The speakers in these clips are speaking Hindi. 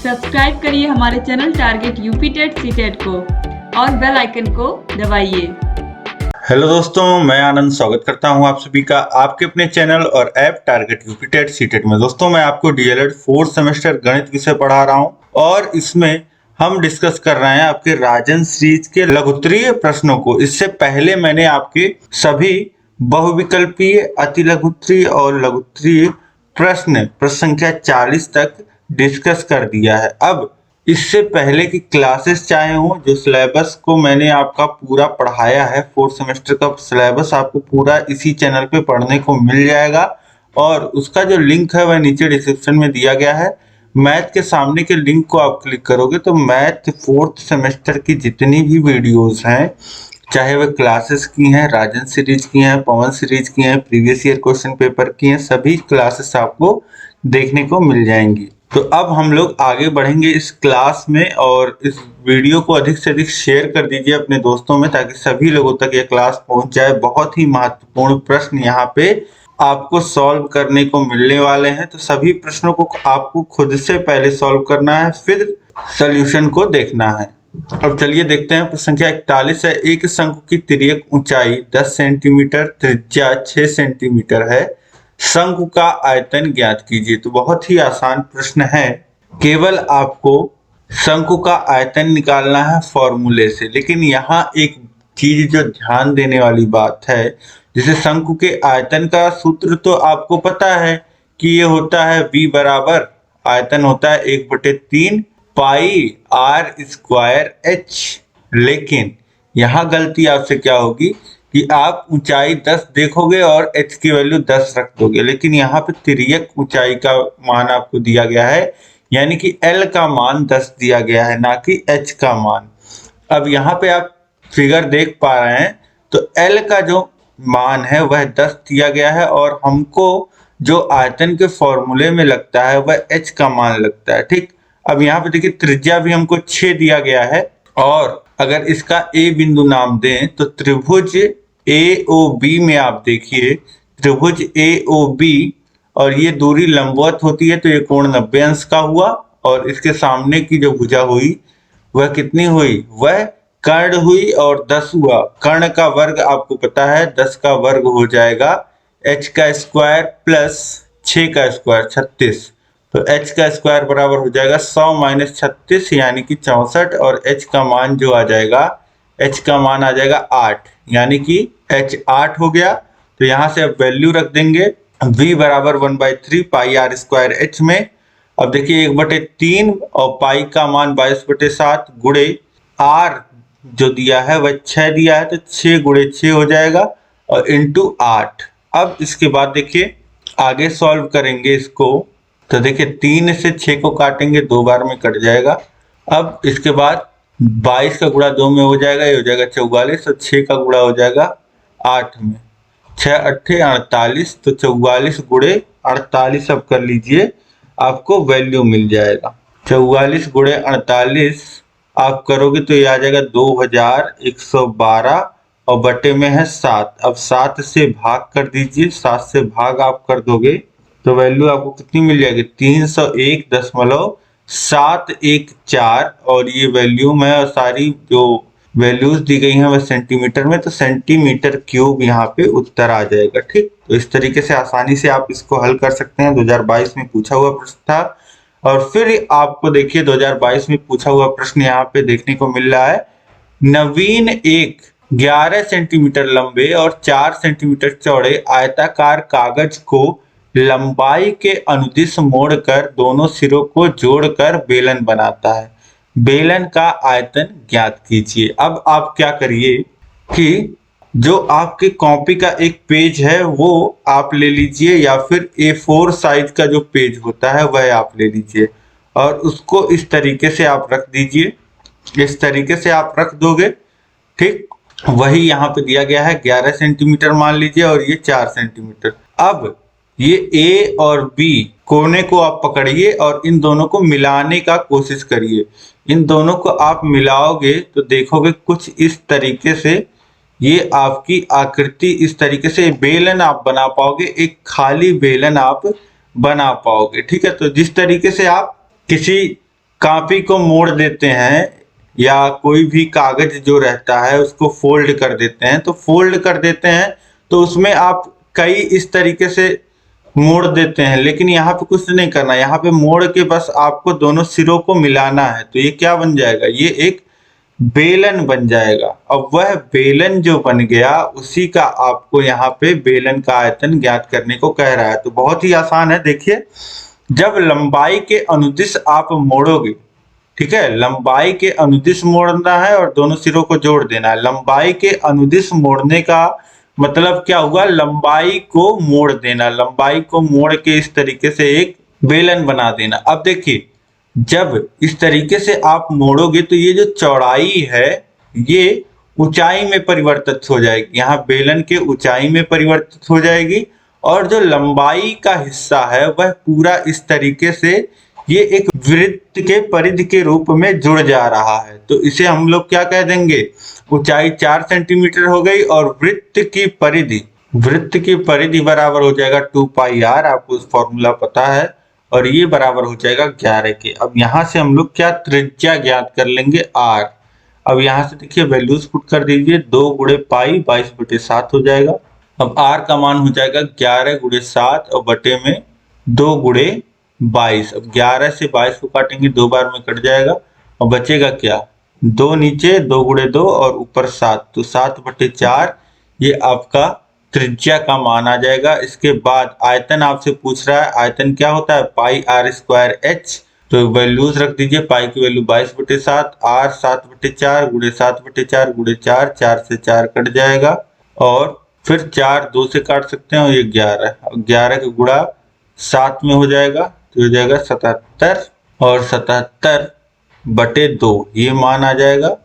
सब्सक्राइब करिए हमारे channel target UP TET CTET को और बेल आइकन को दबाइए। हेलो दोस्तों, मैं आनंद स्वागत करता हूं आप सभी का आपके अपने चैनल और app target UP TET CTET में। दोस्तों, मैं आपको डीएलएड 4th सेमेस्टर गणित विषय पढ़ा रहा हूं और इसमें हम डिस्कस कर रहे हैं आपके राजन सीरीज के लघुत्तरीय प्रश्नों को। इससे पहले मैंने आपके सभी बहुविकल्पीय, अतिलघुत्तरीय और लघुत्तरीय प्रश्न संख्या 40 तक डिस्कस कर दिया है। अब इससे पहले की क्लासेस चाहे हो, जो सिलेबस को मैंने आपका पूरा पढ़ाया है, 4th सेमेस्टर का सिलेबस आपको पूरा इसी चैनल पे पढ़ने को मिल जाएगा और उसका जो लिंक है वह नीचे डिस्क्रिप्शन में दिया गया है। मैथ के सामने के लिंक को आप क्लिक करोगे तो मैथ 4th सेमेस्टर की जितनी भी वीडियोस हैं, चाहे वह क्लासेस की हैं, राजन सीरीज की हैं, पवन सीरीज की हैं, प्रीवियस ईयर क्वेश्चन पेपर की हैं, सभी क्लासेस आपको देखने को मिल जाएंगी। तो अब हम लोग आगे बढ़ेंगे इस क्लास में और इस वीडियो को अधिक से अधिक शेयर कर दीजिए अपने दोस्तों में, ताकि सभी लोगों तक ये क्लास पहुंच जाए। बहुत ही महत्वपूर्ण प्रश्न यहाँ पे आपको सॉल्व करने को मिलने वाले हैं, तो सभी प्रश्नों को आपको खुद से पहले सॉल्व करना है, फिर सोल्यूशन को देखना है। अब चलिए देखते हैं। प्रश्न संख्या 41 है। एक शंकु की तिर्यक ऊंचाई 10 सेंटीमीटर, त्रिज्या 6 सेंटीमीटर है। शंकु का आयतन ज्ञात कीजिए। तो बहुत ही आसान प्रश्न है, केवल आपको शंकु का आयतन निकालना है फॉर्मूले से। लेकिन यहाँ एक चीज जो ध्यान देने वाली बात है, जैसे शंकु के आयतन का सूत्र तो आपको पता है कि ये होता है v बराबर आयतन होता है 1/3 पाई आर स्क्वायर एच। लेकिन यहाँ गलती आपसे क्या होगी कि आप ऊंचाई 10 देखोगे और h की वैल्यू 10 रख दोगे। लेकिन यहाँ पे तिर्यक ऊंचाई का मान आपको दिया गया है, यानी कि L का मान 10 दिया गया है, ना कि h का मान। अब यहाँ पे आप फिगर देख पा रहे हैं, तो L का जो मान है वह 10 दिया गया है और हमको जो आयतन के फॉर्मूले में लगता है वह h का मान लगता है। ठीक, अब यहाँ पे देखिए त्रिज्या भी हमको 6 दिया गया है और अगर इसका A बिंदु नाम दें तो त्रिभुज AOB में आप देखिए त्रिभुज AOB और ये दूरी लंबवत होती है, तो ये कोण 90 अंश का हुआ और इसके सामने की जो भुजा हुई वह कितनी हुई, वह कर्ण हुई और 10 हुआ। कर्ण का वर्ग आपको पता है 10 का वर्ग हो जाएगा h का स्क्वायर प्लस 6 का स्क्वायर 36। तो h का स्क्वायर बराबर हो जाएगा 100 - 36 यानी कि 64 और h का मान जो आ जाएगा, h का मान आ जाएगा 8 यानी कि h 8 हो गया। तो यहाँ से अब वैल्यू रख देंगे v बराबर 1/3 पाई आर स्क्वायर h में। अब देखिए 1/3 और पाई का मान 22/7 गुणे r जो दिया है वह 6 दिया है, तो 6 × 6 हो जाएगा और इंटू 8। अब इसके बाद देखिए आगे सॉल्व करेंगे इसको, तो देखिए 3 से 6 को काटेंगे, 2 बार में कट जाएगा। अब इसके बाद 22 का गुणा 2 में हो जाएगा, ये हो जाएगा 44 और 6 का गुणा हो जाएगा 8 में, 6 × 8 = 48। तो 44 × 48 अब कर लीजिए, आपको वैल्यू मिल जाएगा। 44 × 48 आप करोगे तो ये आ जाएगा 2112 और बटे में है 7। अब 7 से भाग कर दीजिए, 7 से भाग आप कर दोगे तो वैल्यू आपको कितनी मिल जाएगी, 301.714 और ये वैल्यू में और सारी जो वैल्यूज दी गई हैं वह सेंटीमीटर में, तो सेंटीमीटर क्यूब यहाँ पे उत्तर आ जाएगा। ठीक, तो इस तरीके से आसानी से आप इसको हल कर सकते हैं। 2022 में पूछा हुआ प्रश्न था और फिर आपको देखिए 2022 में पूछा हुआ प्रश्न यहाँ पे देखने को मिल रहा है। नवीन एक 11 सेंटीमीटर लंबे और 4 सेंटीमीटर चौड़े आयताकार कागज को लंबाई के अनुदिश मोड़कर दोनों सिरों को जोड़कर बेलन बनाता है। बेलन का आयतन ज्ञात कीजिए। अब आप क्या करिए कि जो आपके कॉपी का एक पेज है वो आप ले लीजिए, या फिर A4 साइज का जो पेज होता है वह आप ले लीजिए और उसको इस तरीके से आप रख दीजिए। इस तरीके से आप रख दोगे, ठीक, वही यहाँ पे दिया गया है 11 सेंटीमीटर मान लीजिए और ये 4 सेंटीमीटर। अब ये A और B कोने को आप पकड़िए और इन दोनों को मिलाने का कोशिश करिए। इन दोनों को आप मिलाओगे तो देखोगे कुछ इस तरीके से ये आपकी आकृति, इस तरीके से बेलन आप बना पाओगे, एक खाली बेलन आप बना पाओगे। ठीक है, तो जिस तरीके से आप किसी कॉपी को मोड़ देते हैं या कोई भी कागज जो रहता है उसको फोल्ड कर देते हैं, तो फोल्ड कर देते हैं तो उसमें आप कई इस तरीके से मोड़ देते हैं, लेकिन यहाँ पे कुछ नहीं करना, यहाँ पे मोड़ के बस आपको दोनों सिरों को मिलाना है। तो ये क्या बन जाएगा, ये एक बेलन बन जाएगा। अब वह बेलन जो बन गया उसी का आपको यहाँ पे बेलन का आयतन ज्ञात करने को कह रहा है। तो बहुत ही आसान है। देखिए, जब लंबाई के अनुदिश आप मोड़ोगे, ठीक है, लंबाई के अनुदिश मोड़ना है और दोनों सिरों को जोड़ देना है। लंबाई के अनुदिश मोड़ने का मतलब क्या हुआ, लंबाई को मोड़ देना, लंबाई को मोड़ के इस तरीके से एक बेलन बना देना। अब देखिए, जब इस तरीके से आप मोड़ोगे तो ये जो चौड़ाई है ये ऊंचाई में परिवर्तित हो जाएगी, यहाँ बेलन के ऊंचाई में परिवर्तित हो जाएगी, और जो लंबाई का हिस्सा है वह पूरा इस तरीके से ये एक वृत्त के परिधि के रूप में जुड़ जा रहा है। तो इसे हम लोग क्या कह देंगे, ऊंचाई 4 सेंटीमीटर हो गई और वृत्त की परिधि बराबर हो जाएगा 2 पाई आर, आपको फॉर्मूला पता है, और ये बराबर हो जाएगा 11 के। अब यहाँ से हम लोग क्या त्रिज्या ज्ञात कर लेंगे, आर। अब यहाँ से देखिए वैल्यूज पुट कर दीजिए, 2 गुणे पाई 22/7 हो जाएगा। अब आर का मान हो जाएगा 11 गुणे 7 और बटे में 2 गुणे 22। अब 11 से 22 को काटेंगे 2 बार में कट जाएगा और बचेगा क्या, 2 नीचे, 2 गुणे 2 और ऊपर 7, तो 7/4 ये आपका त्रिज्या का मान आ जाएगा। इसके बाद आयतन आपसे पूछ रहा है, आयतन क्या होता है, पाई आर स्क्वायर एच। तो वैल्यूज रख दीजिए, पाई की वैल्यू 22/7, आर 7/4 गुणे 7/4 गुणे 4, 4 से 4 कट जाएगा और फिर 4 2 से काट सकते हैं और ये 11, 11 का गुणा 7 में हो जाएगा, तो हो जाएगा 77 और 77/2 ये मान आ जाएगा,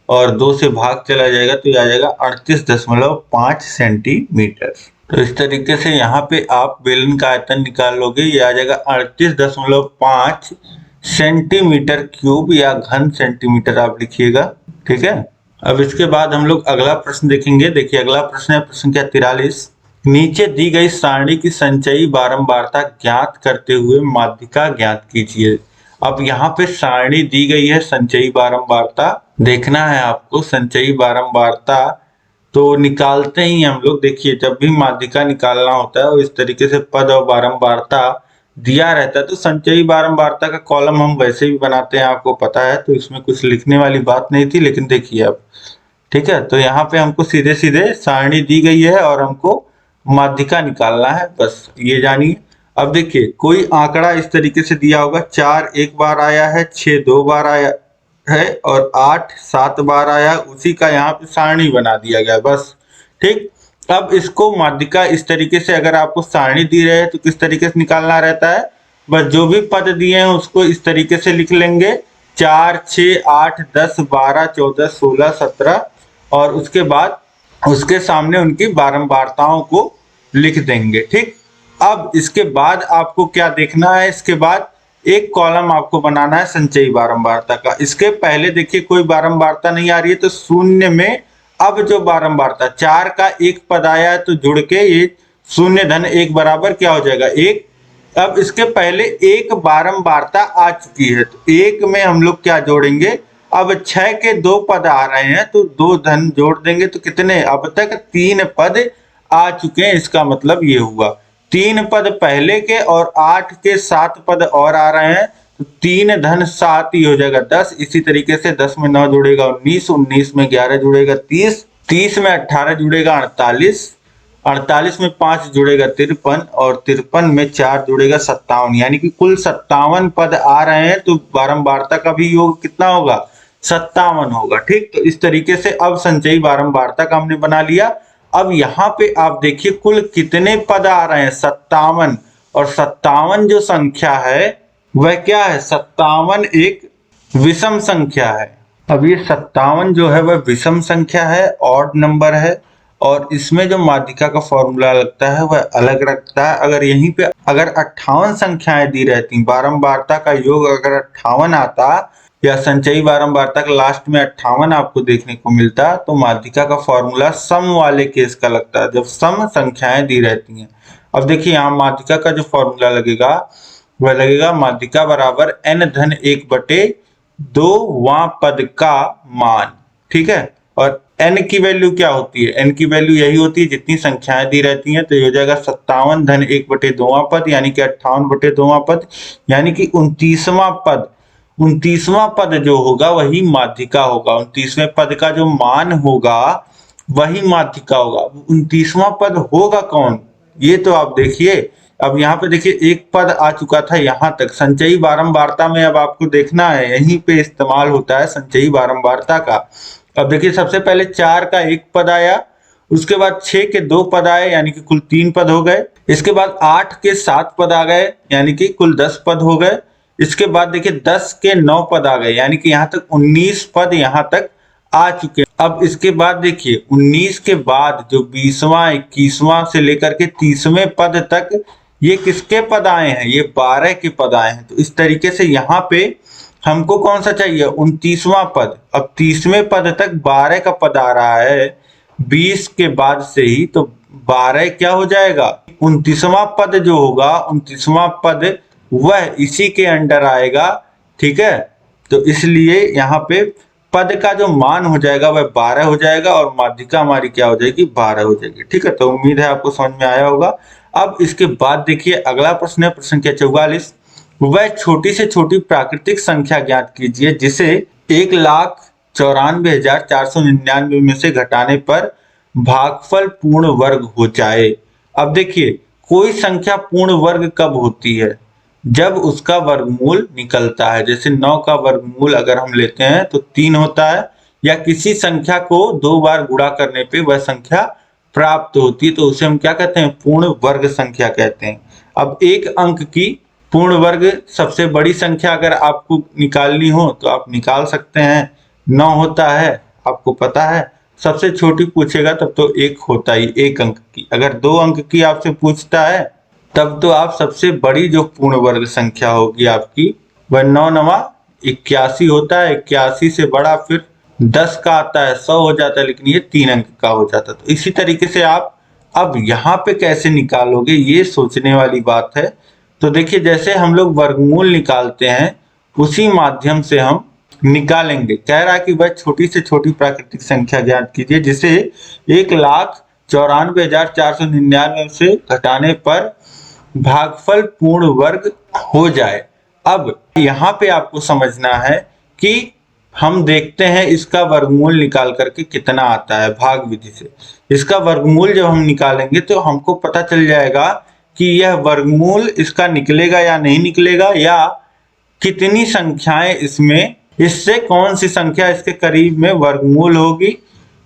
और 2 से भाग चला जाएगा तो ये आ जाएगा 38.5 सेंटीमीटर। तो इस तरीके से यहाँ पे आप बेलन का आयतन निकाल लोगे, ये आ जाएगा 38.5 सेंटीमीटर क्यूब या घन सेंटीमीटर आप लिखिएगा, ठीक है। अब इसके बाद हम लोग अगला प्रश्न देखेंगे। देखिए अगला प्रश्न है प्रश्न संख्या 43। नीचे दी गई सारणी की संचयी बारंबारता ज्ञात करते हुए माध्यिका ज्ञात कीजिए। अब यहाँ पे सारणी दी गई है, संचयी बारंबारता देखना है आपको। संचयी बारंबारता तो निकालते ही हम लोग, देखिए जब भी माध्यिका निकालना होता है और इस तरीके से पद और बारंबारता दिया रहता है तो संचयी बारंबारता का कॉलम हम वैसे भी बनाते हैं, आपको पता है, तो इसमें कुछ लिखने वाली बात नहीं थी। लेकिन देखिए अब, ठीक है, तो यहाँ पे हमको सीधे सीधे सारणी दी गई है और हमको माध्यिका निकालना है, बस ये जानिए। अब देखिए कोई आंकड़ा इस तरीके से दिया होगा, 4 एक बार आया है, 6 2 बार आया है और 8 7 बार आया, उसी का यहाँ पे सारणी बना दिया गया, बस, ठीक। अब इसको माध्यिका इस तरीके से, अगर आपको सारणी दी रहे तो किस तरीके से निकालना रहता है, बस जो भी पद दिए हैं उसको इस तरीके से लिख लेंगे, 4 6 8 10 12 14 16 17, और उसके बाद उसके सामने उनकी बारंबारताओं को लिख देंगे, ठीक। अब इसके बाद आपको क्या देखना है, इसके बाद एक कॉलम आपको बनाना है संचयी बारंबारता का। इसके पहले देखिए कोई बारंबारता नहीं आ रही है, तो शून्य में अब जो बारंबारता 4 का एक पद आया है तो जुड़ के ये 0-1 बराबर क्या हो जाएगा, 1। अब इसके पहले एक बारंबारता आ चुकी है तो 1 में हम लोग क्या जोड़ेंगे, अब 6 के 2 पद आ रहे हैं तो 2 धन जोड़ देंगे, तो कितने, अब तक 3 पद आ चुके हैं। इसका मतलब ये हुआ 3 पद पहले के और 8 के 7 पद और आ रहे हैं, तो 3 धन 7 ही हो जाएगा 10। इसी तरीके से 10 में 9 जुड़ेगा 19, 19 में 11 जुड़ेगा 30, 30 में 18 जुड़ेगा 48, 48 में 5 जुड़ेगा 53 और 53 में 4 जुड़ेगा 57, यानी कि कुल 57 पद आ रहे हैं। तो बारंबारता का भी योग कितना होगा, 57 होगा, ठीक। तो इस तरीके से अब संचयी बारंबारता का हमने बना लिया। अब यहाँ पे आप देखिए कुल कितने पद आ रहे हैं, 57, और 57 जो संख्या है वह क्या है, 57 एक विषम संख्या है। अब ये 57 जो है वह विषम संख्या है, ऑड नंबर है, और इसमें जो माध्यिका का फॉर्मूला लगता है वह अलग रखता है। अगर यहीं पे अगर 58 संख्याएं दी रहती, बारंबारता का योग अगर 58 आता या संचयी बारंबारता का लास्ट में 58 आपको देखने को मिलता, तो माध्यिका का फॉर्मूला सम वाले केस का लगता है, जब सम संख्याएं दी रहती हैं। अब देखिए यहाँ माध्यिका का जो फॉर्मूला लगेगा वह लगेगा माध्यिका बराबर n धन 1/2 वां पद का मान। ठीक है, और n की वैल्यू क्या होती है? n की वैल्यू यही होती है जितनी संख्याएं दी रहती हैं, तो ये हो जाएगा 57 धन 1/2 पद यानी कि 58/2 पद, यानी कि 29वां पद। 29वां पद जो होगा वही माध्यिका होगा, 29वें पद का जो मान होगा वही माध्यिका होगा। 29वां पद होगा कौन, ये तो आप देखिए। अब यहाँ पे देखिए एक पद आ चुका था यहाँ तक, संचयी बारंबारता में अब आपको देखना है, यहीं पे इस्तेमाल होता है संचयी बारंबारता का। अब देखिए सबसे पहले 4 का एक पद आया, उसके बाद 6 के 2 पद आए यानी कि कुल 3 पद हो गए। इसके बाद 8 के 7 पद आ गए यानी कि कुल 10 पद हो गए। इसके बाद देखिए 10 के 9 पद आ गए यानी कि यहाँ तक 19 पद यहाँ तक आ चुके हैं। अब इसके बाद देखिए 19 के बाद जो 20वां 21वां से लेकर के 30वें पद तक ये किसके पद आए हैं? ये 12 के पद आए हैं। तो इस तरीके से यहाँ पे हमको कौन सा चाहिए? 29वां पद। अब 30वें पद तक 12 का पद आ रहा है 20 के बाद से ही, तो 12 क्या हो जाएगा? 29वां पद जो होगा, 29वां पद वह इसी के अंडर आएगा। ठीक है, तो इसलिए यहाँ पे पद का जो मान हो जाएगा वह 12 हो जाएगा और माध्यिका हमारी क्या हो जाएगी? 12 हो जाएगी। ठीक है, तो उम्मीद है आपको समझ में आया होगा। अब इसके बाद देखिए अगला प्रश्न है, प्रश्न संख्या 44। वह छोटी से छोटी प्राकृतिक संख्या ज्ञात कीजिए जिसे 1,94,499 में से घटाने पर भागफल पूर्ण वर्ग हो जाए। अब देखिए कोई संख्या पूर्ण वर्ग कब होती है? जब उसका वर्गमूल निकलता है। जैसे 9 का वर्गमूल अगर हम लेते हैं तो 3 होता है, या किसी संख्या को 2 बार गुणा करने पे वह संख्या प्राप्त होती है, तो उसे हम क्या कहते हैं? पूर्ण वर्ग संख्या कहते हैं। अब एक अंक की पूर्ण वर्ग सबसे बड़ी संख्या अगर आपको निकालनी हो तो आप निकाल सकते हैं, 9 होता है, आपको पता है। सबसे छोटी पूछेगा तब तो 1 होता ही, 1 अंक की। अगर 2 अंक की आपसे पूछता है तब तो आप सबसे बड़ी जो पूर्ण वर्ग संख्या होगी आपकी वह 9 9 81 होता है। 81 से बड़ा फिर 10 का आता है, 100 हो जाता है, लेकिन ये 3 अंक का हो जाता है। तो इसी तरीके से आप अब यहाँ पे कैसे निकालोगे, ये सोचने वाली बात है। तो देखिए जैसे हम लोग वर्गमूल निकालते हैं उसी माध्यम से हम निकालेंगे। कह रहा है कि वह छोटी से छोटी प्राकृतिक संख्या ज्ञात कीजिए जिसे 1,94,499 से घटाने पर भागफल पूर्ण वर्ग हो जाए। अब यहाँ पे आपको समझना है कि हम देखते हैं इसका वर्गमूल निकाल करके कितना आता है भाग विधि से। इसका वर्गमूल जब हम निकालेंगे तो हमको पता चल जाएगा कि यह वर्गमूल इसका निकलेगा या नहीं निकलेगा, या कितनी संख्याएं इसमें, इससे कौन सी संख्या इसके करीब में वर्गमूल होगी।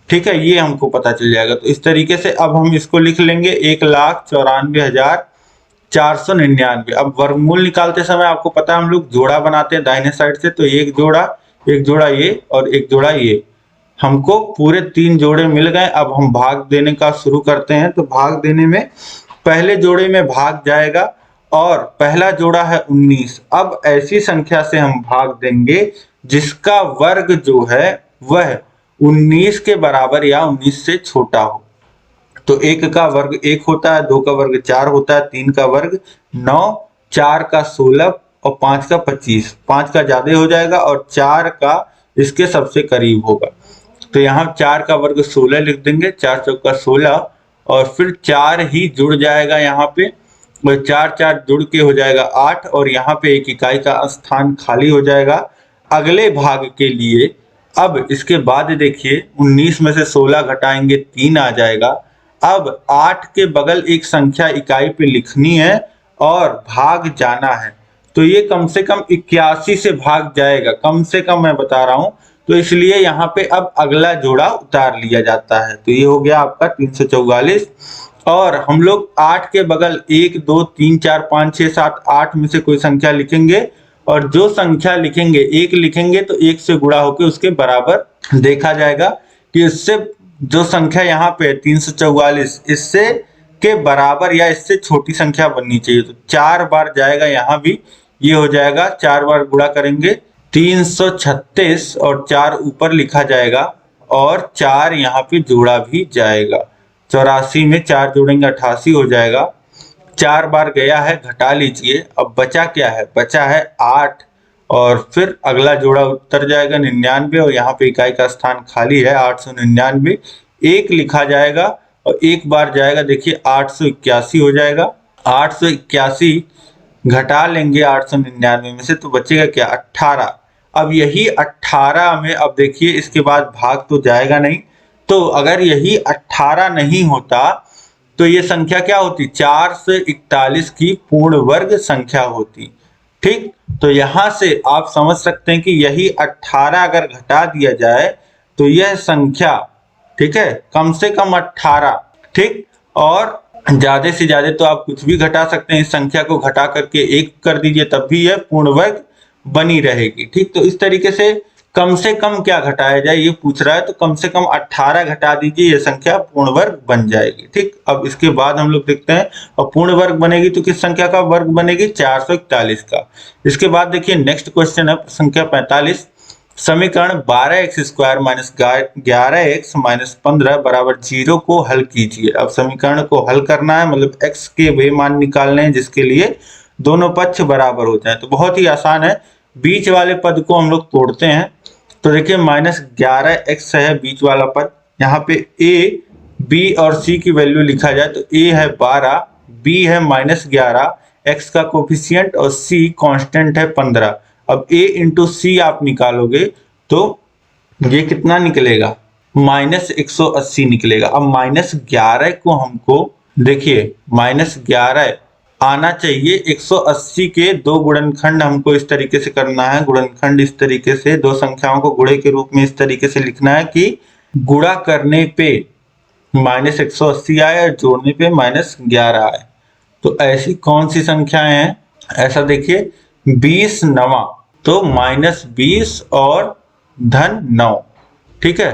ठीक है, ये हमको पता चल जाएगा। तो इस तरीके से अब हम इसको लिख लेंगे 1,94,499। अब वर्गमूल निकालते समय आपको पता है हम लोग जोड़ा बनाते हैं दाहिने साइड से, तो एक जोड़ा ये और एक जोड़ा ये, हमको पूरे 3 जोड़े मिल गए। अब हम भाग देने का शुरू करते हैं। तो भाग देने में पहले जोड़े में भाग जाएगा और पहला जोड़ा है 19। अब ऐसी संख्या से हम भाग देंगे जिसका वर्ग जो है वह 19 के बराबर या 19 से छोटा हो। तो 1 का वर्ग 1 होता है, 2 का वर्ग 4 होता है, 3 का वर्ग 9, 4 का 16 और 5 का 25। 5 का ज्यादा हो जाएगा और 4 का इसके सबसे करीब होगा। तो यहाँ 4 का वर्ग 16 लिख देंगे, 4 चौका 16 और फिर 4 ही जुड़ जाएगा यहाँ पे, और 4 4 जुड़ के हो जाएगा 8 और यहाँ पे एक इकाई का स्थान खाली हो जाएगा अगले भाग के लिए। अब इसके बाद देखिए 19 में से 16 घटाएंगे 3 आ जाएगा। अब 8 के बगल एक संख्या इकाई पे लिखनी है और भाग जाना है, तो ये कम से कम 81 से भाग जाएगा, कम से कम मैं बता रहा हूं। तो इसलिए यहाँ पे अब अगला जोड़ा उतार लिया जाता है। तो ये हो गया आपका 344। और हम लोग 8 के बगल 1 2 3 4 5 6 7 8 में से कोई संख्या लिखेंगे, और जो संख्या लिखेंगे 1 लिखेंगे तो 1 से गुणा होकर उसके बराबर देखा जाएगा कि इससे जो संख्या यहाँ पे 344 इससे के बराबर या इससे छोटी संख्या बननी चाहिए। तो 4 बार जाएगा यहाँ भी, ये हो जाएगा 4 बार गुणा करेंगे 336 और 4 ऊपर लिखा जाएगा और 4 यहाँ पे जोड़ा भी जाएगा। 84 में 4 जोड़ेंगे 88 हो जाएगा। 4 बार गया है, घटा लीजिए। अब बचा क्या है, बचा है 8 और फिर अगला जोड़ा उतर जाएगा 99 और यहाँ पे इकाई का स्थान खाली है 899, 1 लिखा जाएगा और एक बार जाएगा, देखिए 881 हो जाएगा। 881 घटा लेंगे 899 में से तो बचेगा क्या, 18। अब यही 18 में अब देखिए इसके बाद भाग तो जाएगा नहीं, तो अगर यही 18 नहीं होता तो ये संख्या क्या होती, 4 से 41 की पूर्ण वर्ग संख्या होती। ठीक, तो यहां से आप समझ सकते हैं कि यही 18 अगर घटा दिया जाए तो यह संख्या, ठीक है, कम से कम 18, ठीक, और ज्यादा से ज्यादा तो आप कुछ भी घटा सकते हैं, इस संख्या को घटा करके 1 कर दीजिए तब भी यह पूर्ण वर्ग बनी रहेगी। ठीक, तो इस तरीके से कम क्या घटाया जाए ये पूछ रहा है, तो कम से कम 18 घटा दीजिए, ये संख्या पूर्ण वर्ग बन जाएगी। ठीक, अब इसके बाद हम लोग देखते हैं, और पूर्ण वर्ग बनेगी तो किस संख्या का वर्ग बनेगी, 441 का। इसके बाद देखिए नेक्स्ट क्वेश्चन है संख्या 45, समीकरण 12x² माइनस 11x माइनस 15 बराबर 0 को हल कीजिए। अब समीकरण को हल करना है, मतलब x के वे मान निकालने हैं जिसके लिए दोनों पक्ष बराबर हो जाए। तो बहुत ही आसान है, बीच वाले पद को हम लोग तोड़ते हैं। तो देखिए -11x है बीच वाला पद, यहाँ पे a, b और c की वैल्यू लिखा जाए तो a है 12, b है -11, x का कोफिशिएंट और c कांस्टेंट है 15। अब a इंटू सी आप निकालोगे तो ये कितना निकलेगा, -180 निकलेगा। अब -11 को हमको देखिए -11 आना चाहिए, 180 के दो गुणनखंड हमको इस तरीके से करना है, गुणनखंड इस तरीके से, दो संख्याओं को गुणे के रूप में इस तरीके से लिखना है कि गुणा करने पे -180 आए और जोड़ने पे -11 आए। तो ऐसी कौन सी संख्याएं हैं, ऐसा देखिए 20 9, तो -20 और -9, ठीक है,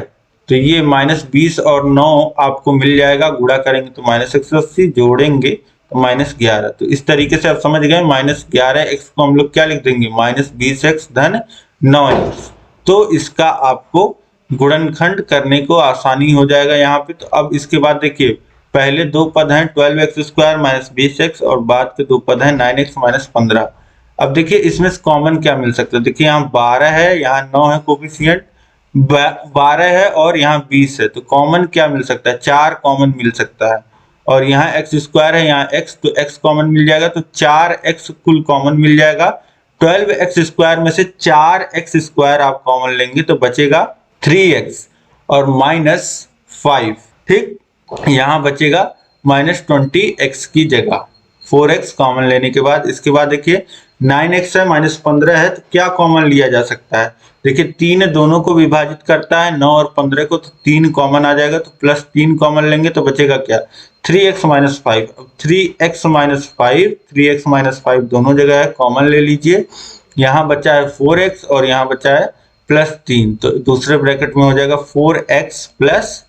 तो ये -20 और 9 आपको मिल जाएगा, गुणा करेंगे तो -180, जोड़ेंगे तो -11। तो इस तरीके से आप समझ गए, -11x को हम लोग क्या लिख देंगे, -20x धन 9x। तो इसका आपको गुणनखंड करने को आसानी हो जाएगा यहाँ पे। तो अब इसके बाद देखिए पहले दो पद हैं 12x² माइनस 20x और बाद के दो पद हैं 9x माइनस 15। अब देखिए इसमें से कॉमन क्या मिल सकता है, देखिए यहाँ 12 है, यहाँ 9 है कोफिशिएंट, 12 है और यहाँ 20 है, तो कॉमन क्या मिल सकता है, 4 कॉमन मिल सकता है। और यहाँ x² है, यहाँ x, तो x कॉमन मिल जाएगा, तो 4x कुल कॉमन मिल जाएगा। 12x² में से 4x² आप कॉमन लेंगे तो बचेगा 3x और -5, ठीक, यहाँ बचेगा -20x की जगह, 4x कॉमन लेने के बाद। इसके बाद देखिए 9x है, -15 है, तो क्या कॉमन लिया जा सकता है, देखिए 3 दोनों को विभाजित करता है 9 और 15 को, तो 3 कॉमन आ जाएगा, तो +3 कॉमन लेंगे तो बचेगा क्या, 3x - 5। अब 3x - 5 दोनों जगह है, कॉमन ले लीजिए, यहाँ बचा है 4x और यहाँ बचा है +3, तो दूसरे ब्रैकेट में हो जाएगा 4x +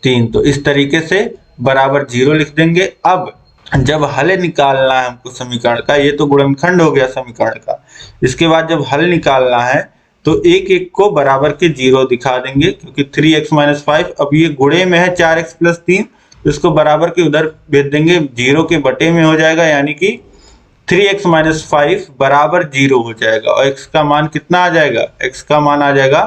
3। तो इस तरीके से बराबर 0 लिख देंगे। अब जब हल निकालना है हमको समीकरण का, ये तो गुणनखंड हो गया समीकरण का, इसके बाद जब हल निकालना है तो एक एक को बराबर के 0 दिखा देंगे, क्योंकि 3x - 5 अब ये गुणे में है 4x + 3, तो इसको बराबर के उधर भेज देंगे, 0 के बटे में हो जाएगा, यानी कि 3x - 5 बराबर 0 हो जाएगा। और x का मान कितना आ जाएगा, x का मान आ जाएगा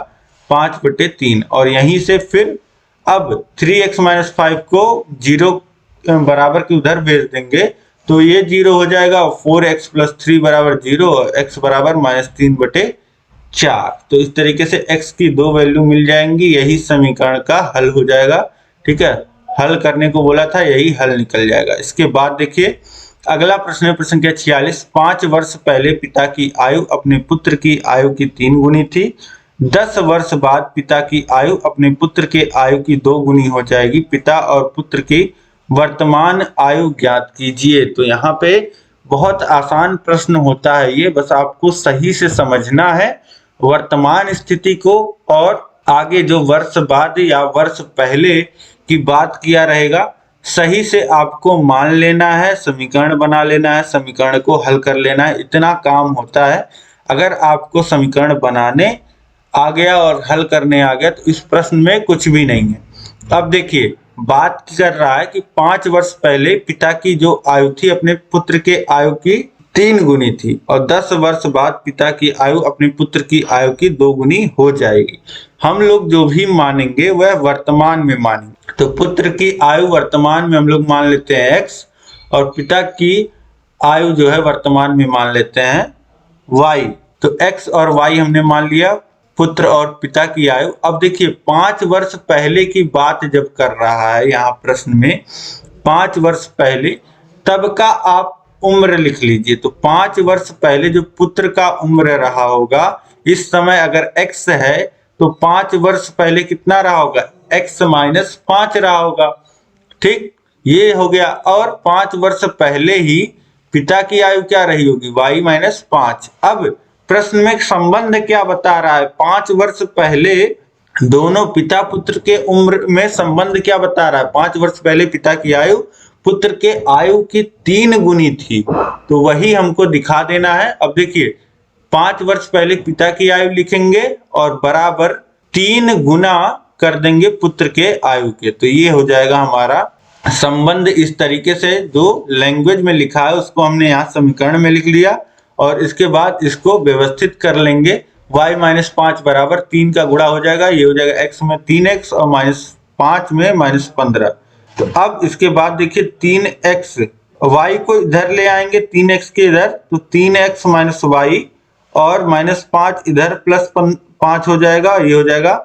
5/3। और यहीं से फिर अब 3x - 5 को 0 बराबर के उधर भेज देंगे तो ये 0 हो जाएगा, 4x + 3 बराबर 0 और x बराबर -3/4। तो इस तरीके से x की दो वैल्यू मिल जाएंगी, यही समीकरण का हल हो जाएगा, ठीक है, हल करने को बोला था, यही हल निकल जाएगा। इसके बाद देखिए अगला प्रश्न है प्रश्न संख्या 46, 5 वर्ष पहले पिता की आयु अपने पुत्र की आयु की 3 गुनी थी, 10 वर्ष बाद पिता की आयु अपने पुत्र के आयु की 2 गुनी हो जाएगी, पिता और पुत्र की वर्तमान आयु ज्ञात कीजिए। तो यहाँ पे बहुत आसान प्रश्न होता है ये, बस आपको सही से समझना है वर्तमान स्थिति को, और आगे जो वर्ष बाद या वर्ष पहले की बात किया रहेगा, सही से आपको मान लेना है, समीकरण बना लेना है, समीकरण को हल कर लेना है, इतना काम होता है। अगर आपको समीकरण बनाने आ गया और हल करने आ गया तो इस प्रश्न में कुछ भी नहीं है। अब देखिए बात कर रहा है कि 5 वर्ष पहले पिता की जो आयु थी अपने पुत्र के आयु की 3 गुनी थी और 10 वर्ष बाद पिता की आयु अपने पुत्र की आयु की 2 गुनी हो जाएगी। हम लोग जो भी मानेंगे वह वर्तमान में मानेंगे। तो पुत्र की आयु वर्तमान में हम लोग मान लेते हैं x और पिता की आयु जो है वर्तमान में मान लेते हैं y। तो x और y हमने मान लिया, पुत्र और पिता की आयु। अब देखिए 5 वर्ष पहले की बात जब कर रहा है यहाँ प्रश्न में, 5 वर्ष पहले, तब का आप उम्र लिख लीजिए। तो 5 वर्ष पहले जो पुत्र का उम्र रहा होगा, इस समय अगर x है तो 5 वर्ष पहले कितना रहा होगा, x माइनस 5 रहा होगा। ठीक, ये हो गया। और 5 वर्ष पहले ही पिता की आयु क्या रही होगी, y माइनस 5। अब प्रश्न में संबंध क्या बता रहा है, 5 वर्ष पहले दोनों पिता पुत्र के उम्र में संबंध क्या बता रहा है। 5 वर्ष पहले पिता की आयु पुत्र के आयु की 3 गुनी थी, तो वही हमको दिखा देना है। अब देखिए 5 वर्ष पहले पिता की आयु लिखेंगे और बराबर 3 गुना कर देंगे पुत्र के आयु के, तो ये हो जाएगा हमारा संबंध। इस तरीके से जो लैंग्वेज में लिखा है उसको हमने यहाँ समीकरण में लिख लिया और इसके बाद इसको व्यवस्थित कर लेंगे। y माइनस 5 बराबर 3 का गुणा हो जाएगा, ये हो जाएगा x में 3x और माइनस 5 में माइनस 15। तो अब इसके बाद देखिए 3x, y को इधर ले आएंगे 3x के इधर, तो 3x माइनस y और माइनस 5 इधर प्लस 5 हो जाएगा, ये हो जाएगा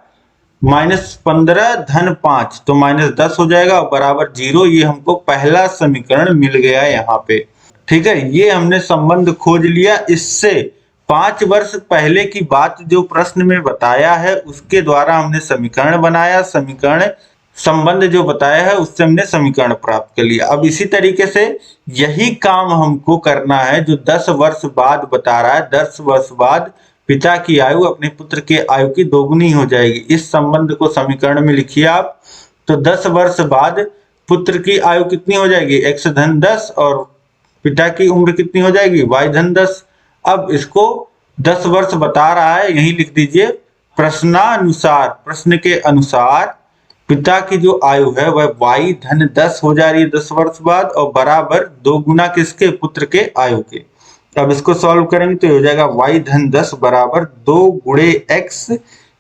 माइनस 15 धन 5, तो माइनस 10 हो जाएगा और बराबर 0। ये हमको पहला समीकरण मिल गया यहाँ पे। ठीक है, ये हमने संबंध खोज लिया। इससे 5 वर्ष पहले की बात जो प्रश्न में बताया है उसके द्वारा हमने समीकरण बनाया, समीकरण संबंध जो बताया है उससे हमने समीकरण प्राप्त कर लिया। अब इसी तरीके से यही काम हमको करना है जो 10 वर्ष बाद बता रहा है। 10 वर्ष बाद पिता की आयु अपने पुत्र के आयु की 2 गुनी हो जाएगी। इस संबंध को समीकरण में लिखिए आप। तो 10 वर्ष बाद पुत्र की आयु कितनी हो जाएगी, x धन 10 और पिता की उम्र कितनी हो जाएगी, y धन 10। अब इसको 10 वर्ष बता रहा है, यही लिख दीजिए प्रश्नानुसार, प्रश्न के अनुसार पिता की जो आयु है वह y धन 10 हो जा रही है 10 वर्ष बाद और बराबर 2 गुना किसके, पुत्र के आयु के। अब इसको सॉल्व करेंगे तो हो जाएगा y धन 10 बराबर 2 गुणे x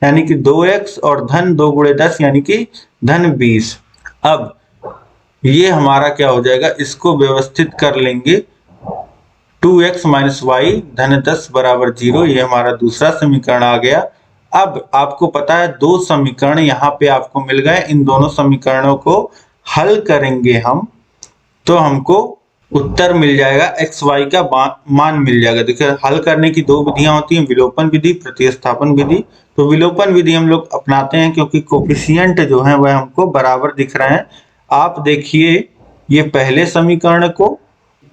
यानी कि 2x और धन 2 गुणे 10 यानी कि धन 20। अब ये हमारा क्या हो जाएगा, इसको व्यवस्थित कर लेंगे 2x माइनस वाई धन 10 बराबर 0। ये हमारा दूसरा समीकरण आ गया। अब आपको पता है 2 समीकरण यहाँ पे आपको मिल गए। इन दोनों समीकरणों को हल करेंगे हम तो हमको उत्तर मिल जाएगा, x y का मान मिल जाएगा। देखिए हल करने की 2 विधियां होती हैं, विलोपन विधि, प्रतिस्थापन विधि। तो विलोपन विधि हम लोग अपनाते हैं क्योंकि कोफिशिएंट जो है वह हमको बराबर दिख रहे हैं। आप देखिए ये पहले समीकरण को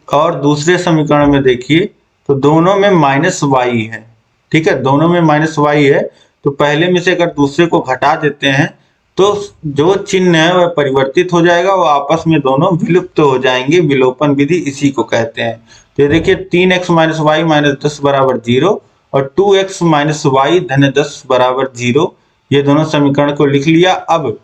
और दूसरे समीकरण में देखिए तो दोनों में माइनस वाई है। ठीक है, दोनों में माइनस वाई है, तो पहले में से अगर दूसरे को घटा देते हैं तो जो चिन्ह है वह परिवर्तित हो जाएगा, वो आपस में दोनों विलुप्त हो जाएंगे। विलोपन विधि इसी को कहते हैं। तो देखिए 3x माइनस वाई माइनस 10 बराबर 0 और 2x माइनस वाई धन 10 बराबर 0, ये दोनों समीकरण को लिख लिया। अब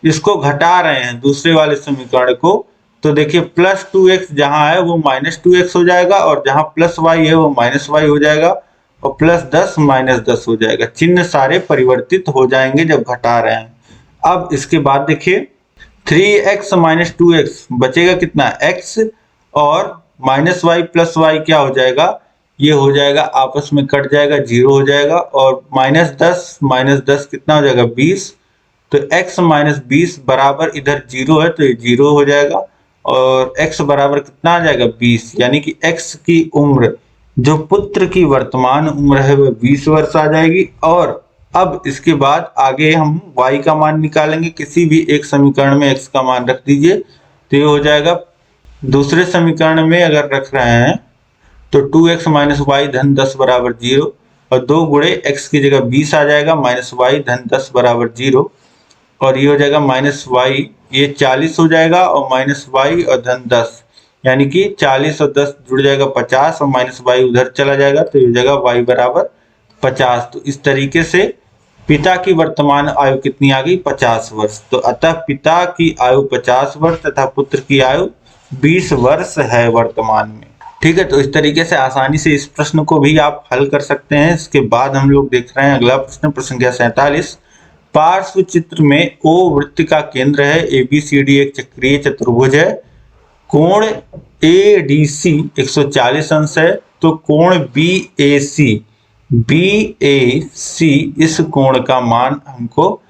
इसको घटा रहे हैं दूसरे वाले समीकरण को, तो देखिए प्लस 2x जहां है वो माइनस 2x हो जाएगा और जहां प्लस y है वो माइनस y हो जाएगा और प्लस 10 माइनस 10 हो जाएगा। चिन्ह सारे परिवर्तित हो जाएंगे जब घटा रहे हैं। अब इसके बाद देखिए 3x माइनस 2x बचेगा कितना, x और माइनस वाई प्लस वाई क्या हो जाएगा, ये हो जाएगा आपस में कट जाएगा, 0 हो जाएगा और माइनस 10 कितना हो जाएगा 20। तो x माइनस 20 बराबर इधर 0 है तो ये 0 हो जाएगा और x बराबर कितना आ जाएगा 20, यानी कि x की उम्र जो पुत्र की वर्तमान उम्र है वह 20 वर्ष आ जाएगी। और अब इसके बाद आगे हम y का मान निकालेंगे। किसी भी एक समीकरण में x का मान रख दीजिए तो ये हो जाएगा, दूसरे समीकरण में अगर रख रहे हैं तो 2x माइनस वाई धन 10 बराबर 0 और 2 गुणे x की जगह 20 आ जाएगा माइनस वाई धन 10 बराबर 0 और ये हो जाएगा माइनस वाई, ये 40 हो जाएगा और माइनस वाई और धन 10 यानी कि 40 और 10 जुड़ जाएगा 50 और माइनस वाई उधर चला जाएगा तो ये हो जाएगा y बराबर 50। तो इस तरीके से पिता की वर्तमान आयु कितनी आ गई? 50 वर्ष। तो अतः पिता की आयु 50 वर्ष तथा पुत्र की आयु 20 वर्ष है वर्तमान में। ठीक है, तो इस तरीके से आसानी से इस प्रश्न को भी आप हल कर सकते हैं। इसके बाद हम लोग देख रहे हैं अगला प्रश्न, प्रश्न संख्या 47। पार्श्व चित्र में ओ वृत्त का केंद्र है, ABCD एक चक्रीय चतुर्भुज है, कोण ADC 140 अंश है, तो कोण BAC इस कोण का मान हमको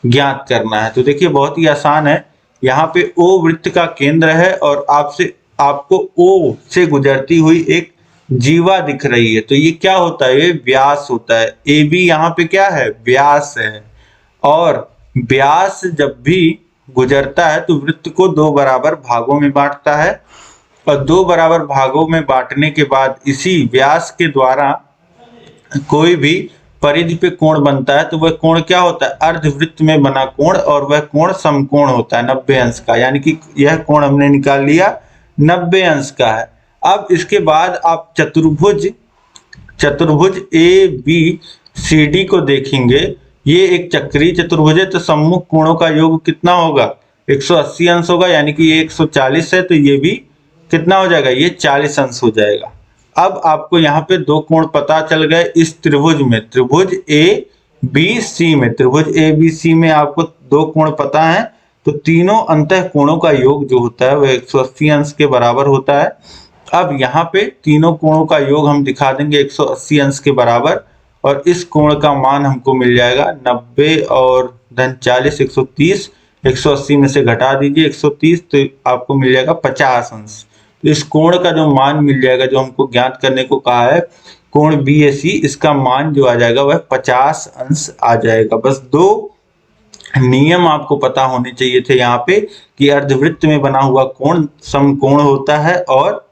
ज्ञात करना है। तो देखिए बहुत ही आसान है। यहाँ पे ओ वृत्त का केंद्र है और आपको O से गुजरती हुई एक जीवा दिख रही है, तो ये क्या होता है? ये व्यास होता है। AB यहाँ पे क्या है? व्यास है। और व्यास जब भी गुजरता है तो वृत्त को 2 बराबर भागों में बांटता है, और 2 बराबर भागों में बांटने के बाद इसी व्यास के द्वारा कोई भी परिधि पे कोण बनता है, तो वह कोण क्या होता है? अर्धवृत्त में बना कोण, और वह कोण समकोण होता है 90 अंश का, यानी कि यह कोण हमने निकाल लिया 90 अंश का है। अब इसके बाद आप चतुर्भुज ABCD को देखेंगे। ये एक चक्रीय चतुर्भुज है, तो सम्मुख कोणों का योग कितना होगा? 180 अंश होगा, यानी कि ये 140 है, तो ये भी कितना हो जाएगा? ये 40 अंश हो जाएगा। अब आपको यहाँ पे 2 कोण पता चल गए इस त्रिभुज में, त्रिभुज ABC में आपको 2 कोण पता है, तो तीनों अंतः कोणों का योग जो होता है वह 180 अंश के बराबर होता है। अब यहाँ पे तीनों कोणों का योग हम दिखा देंगे 180 अंश के बराबर, और इस कोण का मान हमको मिल जाएगा 90 और धन 40 130, 180 में से घटा दीजिए 130, तो आपको मिल जाएगा 50 अंश। तो इस कोण का जो मान मिल जाएगा, जो हमको ज्ञात करने को कहा है कोण BAC, इसका मान जो आ जाएगा वह 50 अंश आ जाएगा। बस 2 नियम आपको पता होने चाहिए थे यहाँ पे कि अर्धवृत्त में बना हुआ कोण समकोण होता है, और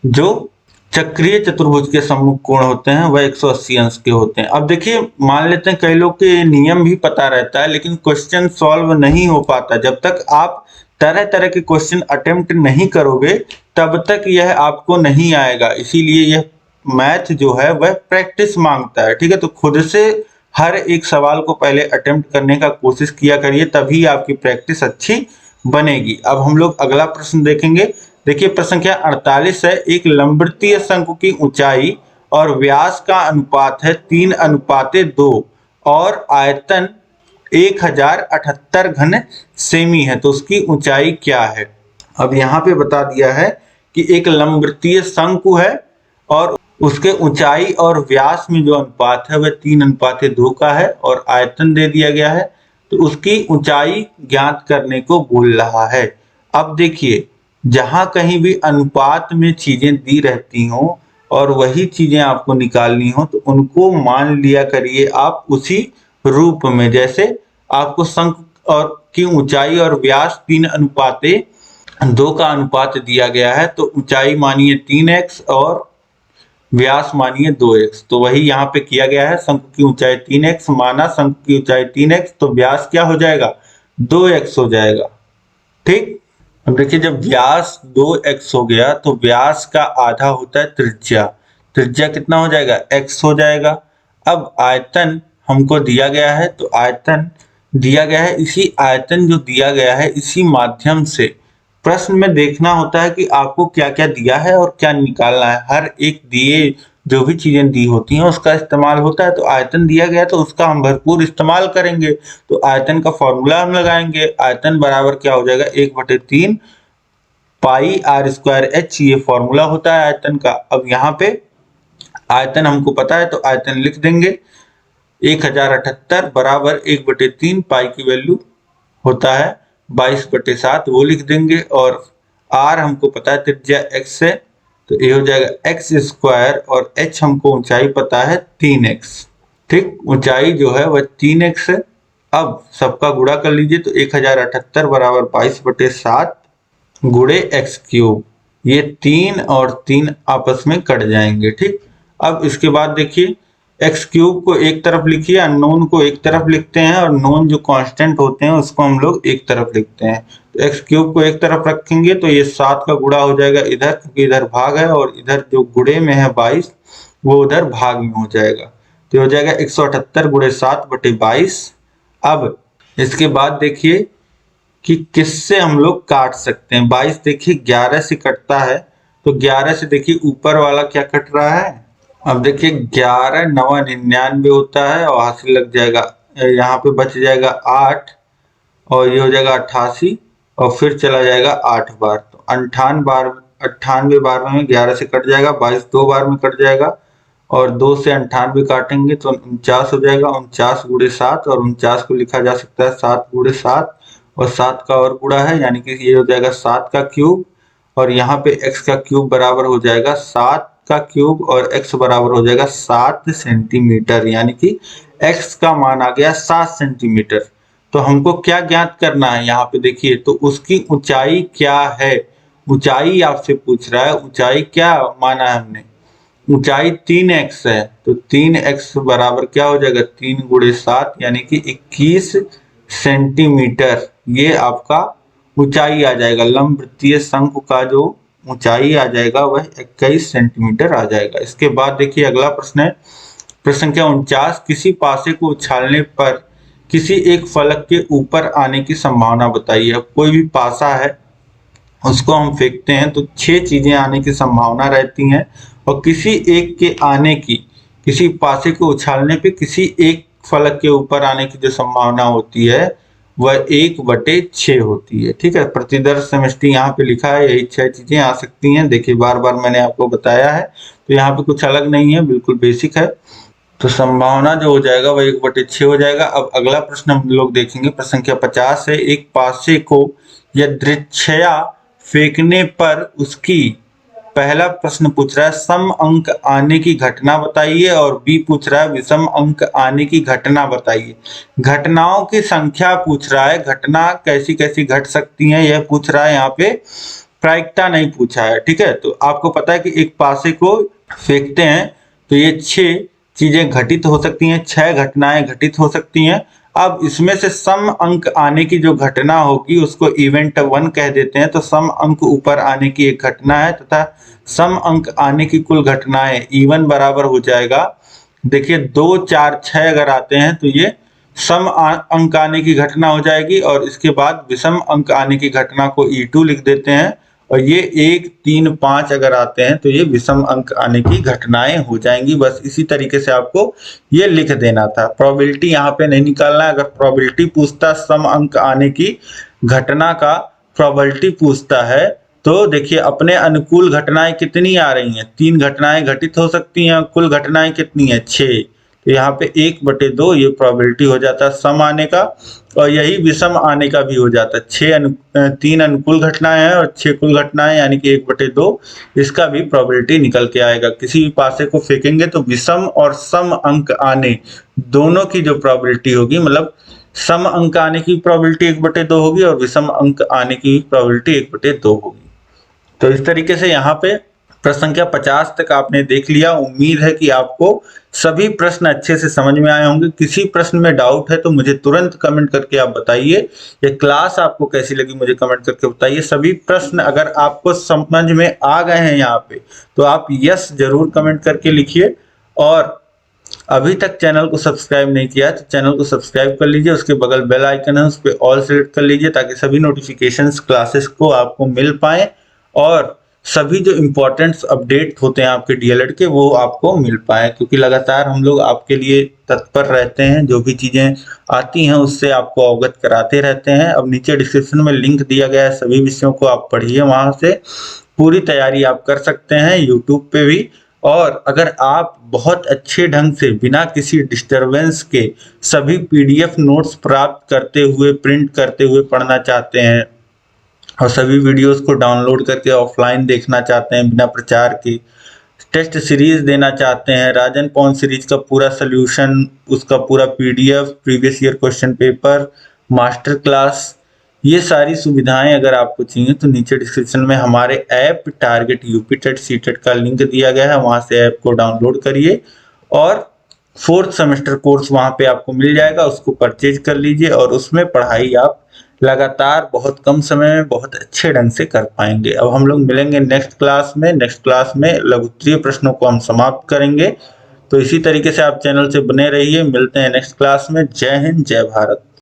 जो चक्रीय चतुर्भुज के सम्मुख कोण होते हैं वह 180 अंश के होते हैं। अब देखिए मान लेते हैं कई लोग के नियम भी पता रहता है, लेकिन क्वेश्चन सॉल्व नहीं हो पाता। जब तक आप तरह तरह के क्वेश्चन अटेम्प्ट नहीं करोगे तब तक यह आपको नहीं आएगा। इसीलिए यह मैथ जो है वह प्रैक्टिस मांगता है। ठीक है, तो खुद से हर एक सवाल को पहले अटेम्प्ट करने का कोशिश किया करिए, तभी आपकी प्रैक्टिस अच्छी बनेगी। अब हम लोग अगला प्रश्न देखेंगे। देखिए प्रश्न संख्या 48 है। एक लंबवृत्तीय शंकु की ऊंचाई और व्यास का अनुपात है 3:2 और आयतन 1078 घन सेमी है, तो उसकी ऊंचाई क्या है? अब यहाँ पे बता दिया है कि एक लंबवृत्तीय शंकु है और उसके ऊंचाई और व्यास में जो अनुपात है वह 3:2 का है, और आयतन दे दिया गया है, तो उसकी ऊंचाई ज्ञात करने को बोल रहा है। अब देखिए जहां कहीं भी अनुपात में चीजें दी रहती हों और वही चीजें आपको निकालनी हो, तो उनको मान लिया करिए आप उसी रूप में। जैसे आपको शंकु और की ऊंचाई और व्यास 3:2 का अनुपात दिया गया है, तो ऊंचाई मानिए 3x और व्यास मानिए 2x, तो वही यहाँ पे किया गया है। शंकु की ऊंचाई 3x माना, शंकु की ऊंचाई 3x, तो व्यास क्या हो जाएगा? 2x हो जाएगा। ठीक, अब देखिए जब व्यास 2x हो गया तो व्यास का आधा होता है त्रिज्या, त्रिज्या कितना हो जाएगा? x हो जाएगा। अब आयतन हमको दिया गया है, तो आयतन दिया गया है, इसी आयतन जो दिया गया है इसी माध्यम से प्रश्न में देखना होता है कि आपको क्या क्या दिया है और क्या निकालना है। हर एक दिए जो भी चीजें दी होती हैं उसका इस्तेमाल होता है, तो आयतन दिया गया तो उसका हम भरपूर इस्तेमाल करेंगे। तो आयतन का फॉर्मूला हम लगाएंगे, आयतन बराबर क्या हो जाएगा? 1/3 पाई r²h, ये फॉर्मूला होता है आयतन का। अब यहाँ पे आयतन हमको पता है तो आयतन लिख देंगे 1078 बराबर 1/3 पाई की वैल्यू होता है 22/7, वो लिख देंगे, और r हमको पता है त्रिज्या x है, तो ये हो जाएगा x², और h हमको ऊंचाई पता है 3x। ठीक, ऊंचाई जो है वह 3x है। अब सबका गुणा कर लीजिए, तो 1078 बराबर 22/7 गुणे x³, ये 3 और 3 आपस में कट जाएंगे। ठीक, अब इसके बाद देखिए x³ को एक तरफ लिखिए, अननोन को एक तरफ लिखते हैं, और नोन जो कांस्टेंट होते हैं उसको हम लोग एक तरफ लिखते हैं। तो x³ को एक तरफ रखेंगे तो ये 7 का गुणा हो जाएगा इधर, क्योंकि इधर भाग है, और इधर जो गुणे में है 22 वो उधर भाग में हो जाएगा। तो ये हो जाएगा 178 गुणे 7/22। अब इसके बाद देखिए कि किससे हम लोग काट सकते हैं। 22 देखिए 11 से कटता है, तो 11 से देखिए ऊपर वाला क्या कट रहा है। अब देखिए 11 9 99 होता है और हासिल लग जाएगा, यहाँ पे बच जाएगा 8 और ये हो जाएगा 88 और फिर चला जाएगा 8 बार, तो 98 बार में 11 से कट जाएगा, 22 2 बार में कट जाएगा और 2 से 98 काटेंगे तो 49 हो जाएगा। 49 गुणे 7 और 49 को लिखा जा सकता है 7 गुणे 7 और 7 का और गुणा है, यानी कि ये हो जाएगा 7 का क्यूब और यहाँ पे x का क्यूब बराबर हो जाएगा 7 का क्यूब और x बराबर हो जाएगा 7 सेंटीमीटर, यानी कि x का मान आ गया 7 सेंटीमीटर। तो हमको क्या ज्ञात करना है यहाँ पे देखिए, तो उसकी ऊंचाई क्या है, ऊंचाई आपसे पूछ रहा है, ऊंचाई क्या माना है हमने, ऊंचाई 3x है, तो 3x बराबर क्या हो जाएगा 3 गुणे 7 यानी कि 21 सेंटीमीटर, ये आपका ऊंचाई आ जाएगा। लंब वृत्तीय शंकु का जो ऊंचाई आ जाएगा वह 21 सेंटीमीटर आ जाएगा। इसके बाद देखिए अगला प्रश्न है, प्रश्न संख्या 49, किसी पासे को उछालने पर किसी एक फलक के ऊपर आने की संभावना बताइए। अब कोई भी पासा है उसको हम फेंकते हैं तो 6 चीजें आने की संभावना रहती हैं और किसी एक के आने की, किसी पासे को उछालने पे किसी एक फलक के ऊपर आने की जो संभावना होती है वह 1/6 होती है। ठीक है, प्रतिदर्श समष्टि यहाँ पे लिखा है, यही 6 चीजें आ सकती हैं। देखिए बार बार मैंने आपको बताया है, तो यहाँ पे कुछ अलग नहीं है, बिल्कुल बेसिक है। तो संभावना जो हो जाएगा वह 1/6 हो जाएगा। अब अगला प्रश्न हम लोग देखेंगे, प्रश्न संख्या 50 है, एक पासे को यदृच्छया फेंकने पर उसकी, पहला प्रश्न पूछ रहा है सम अंक आने की घटना बताइए और बी पूछ रहा है विषम अंक आने की घटना बताइए। घटनाओं की संख्या पूछ रहा है, घटना कैसी कैसी घट सकती है यह पूछ रहा है, यहाँ पे प्रायिकता नहीं पूछा है। ठीक है, तो आपको पता है कि एक पासे को फेंकते हैं तो ये 6 चीजें घटित हो सकती हैं, 6 घटनाएं घटित हो सकती हैं। अब इसमें से सम अंक आने की जो घटना होगी उसको इवेंट 1 कह देते हैं, तो सम अंक ऊपर आने की एक घटना है तथा सम अंक आने की कुल घटनाएं E1 बराबर हो जाएगा, देखिए 2 4 6 अगर आते हैं तो ये सम अंक आने की घटना हो जाएगी और इसके बाद विषम अंक आने की घटना को E2 लिख देते हैं और ये 1 3 5 अगर आते हैं तो ये विषम अंक आने की घटनाएं हो जाएंगी। बस इसी तरीके से आपको ये लिख देना था, प्रोबेबिलिटी यहाँ पे नहीं निकालना है। अगर प्रोबेबिलिटी पूछता सम अंक आने की घटना का प्रोबेबिलिटी पूछता है तो देखिए अपने अनुकूल घटनाएं कितनी आ रही हैं, 3 घटनाएं घटित हो सकती हैं, कुल घटनाएं कितनी है 6, तो यहाँ पे 1/2 ये प्रोबेबिलिटी हो जाता है सम आने का और यही विषम आने का भी हो जाता है। 3 अनुकूल घटनाएं हैं और 6 कुल घटनाएं यानी कि 1/2 इसका भी प्रोबेबिलिटी निकल के आएगा। किसी भी पासे को फेंकेंगे तो विषम और सम अंक आने दोनों की जो प्रोबेबिलिटी होगी, मतलब सम अंक आने की प्रोबेबिलिटी 1/2 होगी और विषम अंक आने की प्रोबेबिलिटी 1/2 होगी। तो इस तरीके से यहाँ पे प्रश्न संख्या 50 तक आपने देख लिया। उम्मीद है कि आपको सभी प्रश्न अच्छे से समझ में आए होंगे। किसी प्रश्न में डाउट है तो मुझे तुरंत कमेंट करके आप बताइए। ये क्लास आपको कैसी लगी मुझे कमेंट करके बताइए। सभी प्रश्न अगर आपको समझ में आ गए हैं यहाँ पे तो आप यस जरूर कमेंट करके लिखिए और अभी तक चैनल को सब्सक्राइब नहीं किया तो चैनल को सब्सक्राइब कर लीजिए, उसके बगल बेल आइकन है उस पर ऑल सेलेक्ट कर लीजिए ताकि सभी नोटिफिकेशंस क्लासेस को आपको मिल पाए और सभी जो इम्पोर्टेंट्स अपडेट होते हैं आपके डीएलएड के वो आपको मिल पाए, क्योंकि लगातार हम लोग आपके लिए तत्पर रहते हैं, जो भी चीजें आती हैं उससे आपको अवगत कराते रहते हैं। अब नीचे डिस्क्रिप्शन में लिंक दिया गया है, सभी विषयों को आप पढ़िए, वहां से पूरी तैयारी आप कर सकते हैं यूट्यूब पे भी। और अगर आप बहुत अच्छे ढंग से बिना किसी डिस्टरबेंस के सभी पीडीएफ नोट्स प्राप्त करते हुए, प्रिंट करते हुए पढ़ना चाहते हैं और सभी वीडियोस को डाउनलोड करके ऑफलाइन देखना चाहते हैं बिना प्रचार के, टेस्ट सीरीज देना चाहते हैं, राजन पॉन सीरीज का पूरा सोल्यूशन, उसका पूरा PDF, previous year question paper, master class, ये सारी सुविधाएं अगर आपको चाहिए तो नीचे डिस्क्रिप्शन में हमारे ऐप टारगेट यूपीटेट सीटेट का लिंक दिया गया है, वहां से ऐप को डाउनलोड करिए और 4th सेमेस्टर कोर्स वहां पे आपको मिल जाएगा, उसको परचेज कर लीजिए और उसमें पढ़ाई आप लगातार बहुत कम समय में बहुत अच्छे ढंग से कर पाएंगे। अब हम लोग मिलेंगे नेक्स्ट क्लास में। नेक्स्ट क्लास में लघुत्तरीय प्रश्नों को हम समाप्त करेंगे। तो इसी तरीके से आप चैनल से बने रहिए। मिलते हैं नेक्स्ट क्लास में। जय हिंद, जय भारत।